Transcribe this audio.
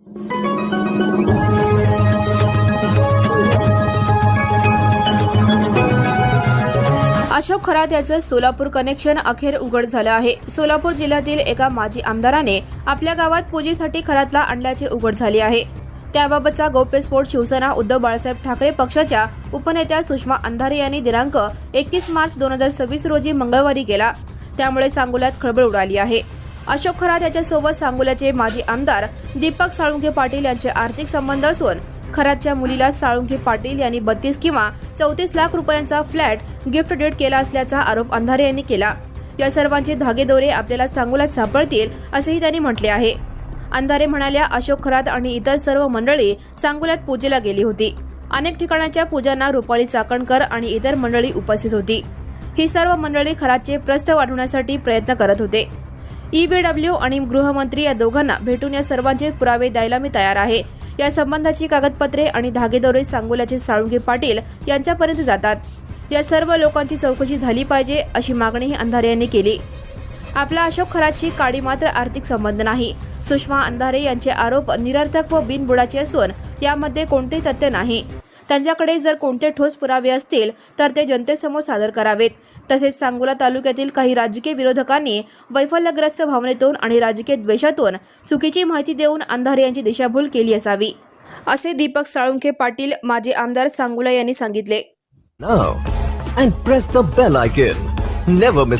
अशोक खरात याचं सोलापूर कनेक्शन अखेर उघड झालं आहे। सोलापूर जिल्ह्यातील एका माजी आमदाराने आपल्या गावात पूजेसाठी खरातला आणल्याचे उघड झाले आहे। त्याबाबतचा गौप्यस्फोट शिवसेना उद्धव बाळासाहेब ठाकरे पक्षाच्या उपनेत्या सुषमा अंधारे यांनी दिनांक 31 मार्च 2026 रोजी मंगळवारी केला। त्यामुळे सांगोल्यात खळबळ उडाली आहे। अशोक खरात याच्यासोबत सांगोल्याचे माजी आमदार दीपक साळुंखे पाटील यांचे आर्थिक संबंध असून खरातच्या मुलीला साळुंखे पाटील यांनी 32 किंवा 34 लाख रुपयांचा फ्लॅट गिफ्ट डेट केला असल्याचा आरोप अंधारे यांनी केला। या सर्वांचे धागेदोरे आपल्याला सांगोल्यात सापडतील असेही त्यांनी म्हटले आहे। अंधारे म्हणाल्या, अशोक खरात आणि इतर सर्व मंडळी सांगोल्यात पूजेला गेली होती। अनेक ठिकाणाच्या पूजांना रुपाली चाकणकर आणि इतर मंडळी उपस्थित होती। ही सर्व मंडळी खरातचे प्रस्थ वाढवण्यासाठी प्रयत्न करत होते। ईबीडब्ल्यू आणि गृहमंत्री या दोघांना भेटून या सर्वांचे पुरावे द्यायला मी तयार आहे। या संबंधाची कागदपत्रे आणि धागेदोरे सांगोल्याचे साळुंखे पाटील यांच्यापर्यंत जातात। या सर्व लोकांची चौकशी झाली पाहिजे अशी मागणीही अंधारे यांनी केली। आपला अशोक खरातशी काडी मात्र आर्थिक संबंध नाही। सुषमा अंधारे यांचे आरोप निरर्थक व बिनबुडाचे असून यामध्ये कोणतेही तथ्य नाही। त्यांच्याकडे जर कोणते ठोस पुरावे असतील तर ते जनतेसमोर सादर करावेत। तसेच सांगोला तालुक्यातील काही राजकीय विरोधकांनी वैफल्यग्रस्त भावनेतून आणि राजकीय द्वेषातून चुकीची माहिती देऊन अंधारे यांची दिशाभूल केली असावी, असे दीपक साळुंखे पाटील माजी आमदार सांगोला यांनी सांगितले। Now and press the bell icon. Never miss a